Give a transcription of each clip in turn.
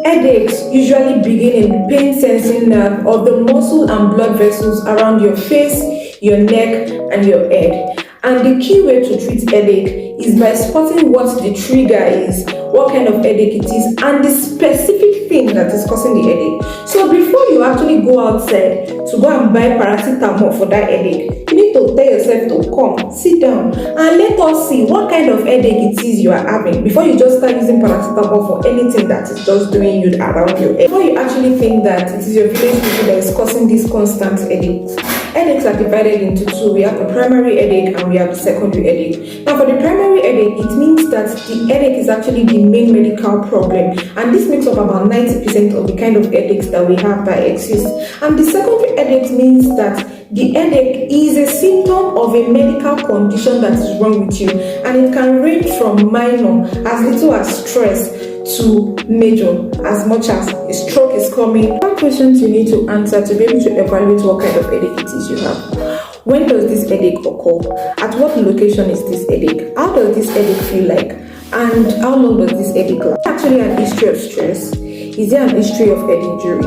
Headaches usually begin in pain sensing nerve of the muscle and blood vessels around your face, your neck, and your head. And the key way to treat headache is by spotting what the trigger is, what kind of headache it is, and the specific thing that is causing the headache. So before you actually go outside to go and buy paracetamol for that headache, you need to tell yourself to come, sit down, and let us see what kind of headache it is you are having before you just start using paracetamol for anything that is just doing you around your head. Before you actually think that it is your village people that is causing these constant headaches. Headaches are divided into two. We have the primary headache and we have the secondary headache. Now for the primary headache, it means that the headache is actually the main medical problem, and this makes up about 90% of the kind of headaches that we have that exist. And the secondary headache means that the headache is a symptom of a medical condition that is wrong with you, and it can range from minor, as little as stress, to major, as much as a stroke is coming. One question you need to answer to be able to evaluate what kind of headache it is you have. When does this headache occur? At what location is this headache? How does this headache feel like? And how long does this headache last? Actually, an history of stress? Is there an history of head injury?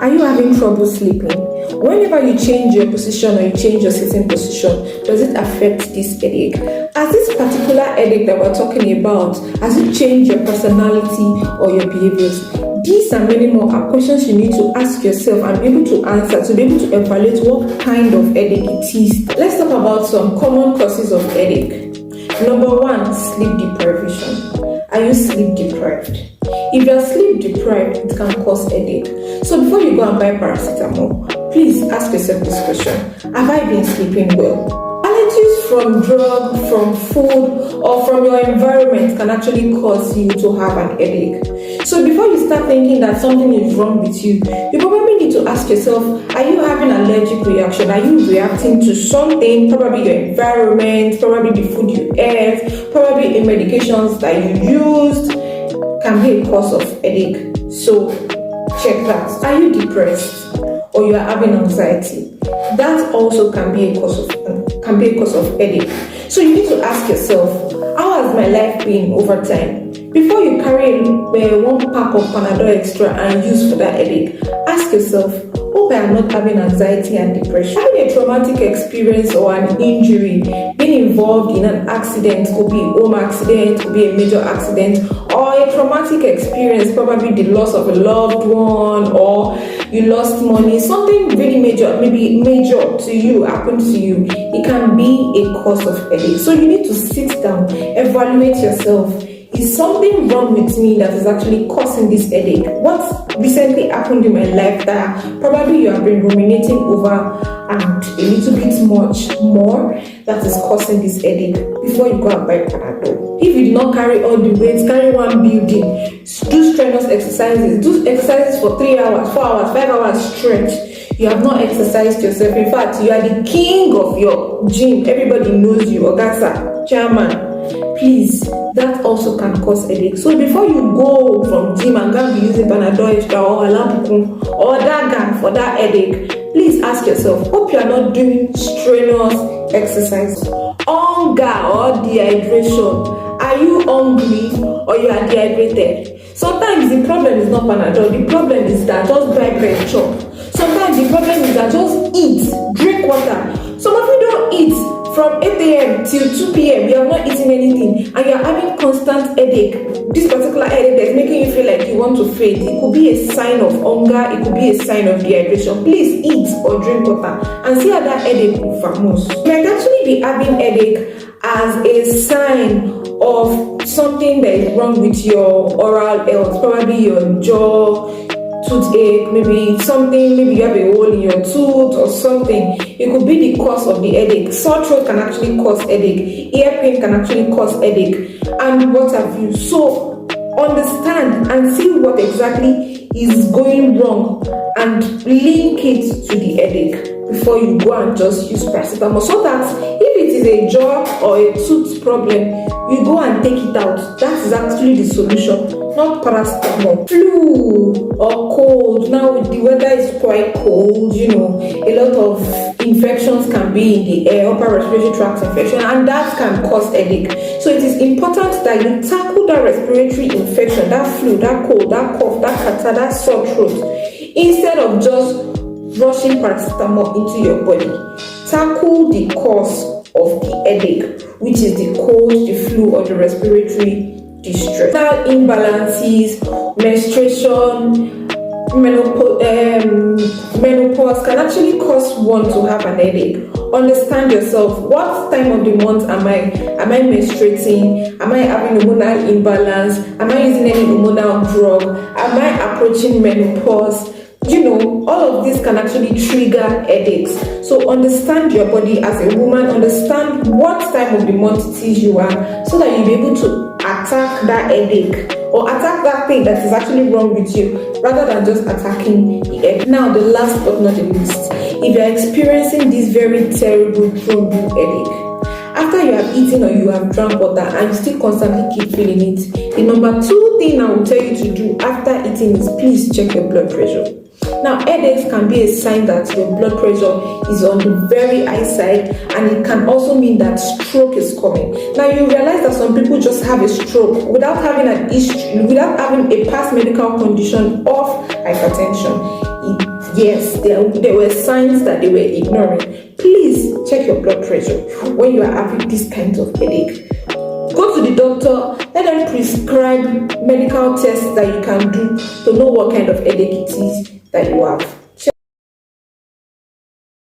Are you having trouble sleeping? Whenever you change your position or you change your sitting position, does it affect this headache? Has this particular headache that we're talking about, has it changed your personality or your behaviors? These and many more are questions you need to ask yourself and be able to answer to be able to evaluate what kind of headache it is. Let's talk about some common causes of headache. Number one, sleep deprivation. Are you sleep deprived? If you're sleep deprived, it can cause headache. So before you go and buy paracetamol, please ask yourself this question: have I been sleeping well? Allergies from drug, from food, or from your environment can actually cause you to have an headache. So before you start thinking that something is wrong with you probably need to ask yourself, are you having an allergic reaction? Are you reacting to something? Probably your environment, probably the food you ate, probably the medications that you used can be a cause of headache. So check that. Are you depressed or you are having anxiety? That also can be a cause of headache. So you need to ask yourself, how has my life been over time? Before you carry one pack of Panadol Extra and use for that headache, ask yourself, hope I am not having anxiety and depression. Having a traumatic experience or an injury, being involved in an accident, could be a home accident, could be a major accident, or a traumatic experience, probably the loss of a loved one, or you lost money, something really major, maybe major to you, happened to you, it can be a cause of headache. So you need to sit down, evaluate yourself. Is something wrong with me that is actually causing this headache? What recently happened in my life that probably you have been ruminating over and a little bit much more that is causing this headache before you go and buy Panadol? If you did not carry all the weights, carry one building, do strenuous exercises, do exercises for 3 hours, 4 hours, 5 hours stretch. You have not exercised yourself. In fact, you are the king of your gym. Everybody knows you, Ogasa, chairman. Please, that also can cause headache. So before you go from gym and go be using Panadol Extra or Alapukun or Dagan for that headache, please ask yourself, hope you are not doing strenuous exercise. Hunger or dehydration. Are you hungry or you are dehydrated? Sometimes the problem is not Panadol. The problem is that just buy bread chop. Sometimes the problem is that just eat, drink water. Some of you don't eat. From 8 a.m. till 2 p.m. you are not eating anything and you are having constant headache. This particular headache that is making you feel like you want to faint. It could be a sign of hunger, it could be a sign of dehydration. Please eat or drink water and see how that headache will famos. You might actually be having headache as a sign of something that is wrong with your oral health, probably your jaw, toothache, maybe you have a hole in your tooth or something. It could be the cause of the headache. Sore throat can actually cause headache. Ear pain can actually cause headache. And what have you? So understand and see what exactly is going wrong and link it to the headache before you go and just use paracetamol, so that if it is a jaw or a tooth problem, you go and take it out. That is actually the solution not paracetamol. Flu or cold. Now the weather is quite cold, a lot of infections can be in the air, upper respiratory tract infection, and that can cause headache. So it is important that you tackle that respiratory infection, that flu, that cold, that cough, that catarrh, that sore throat, instead of just rushing paracetamol into your body. Tackle the cause of the headache, which is the cold, the flu, or the respiratory distress. Hormonal imbalances, menstruation, menopause can actually cause one to have an headache. Understand yourself. What time of the month am I menstruating? Am I having hormonal imbalance? Am I using any hormonal drug? Am I approaching menopause? All of this can actually trigger headaches. So understand your body as a woman, understand what time of the month it is you are, so that you'll be able to attack that headache or attack that thing that is actually wrong with you, rather than just attacking the headache. Now, the last but not the least, if you're experiencing this very terrible trouble headache, after you have eaten or you have drank water and you still constantly keep feeling it, the number 2 thing I will tell you to do after eating is please check your blood pressure. Now, headaches can be a sign that your blood pressure is on the very high side, and it can also mean that stroke is coming. Now, you realize that some people just have a stroke without having an history, without having a past medical condition of hypertension. Yes, there were signs that they were ignoring. Please check your blood pressure when you are having these kinds of headache. Go to the doctor, let them prescribe medical tests that you can do to know what kind of headache it is that you have.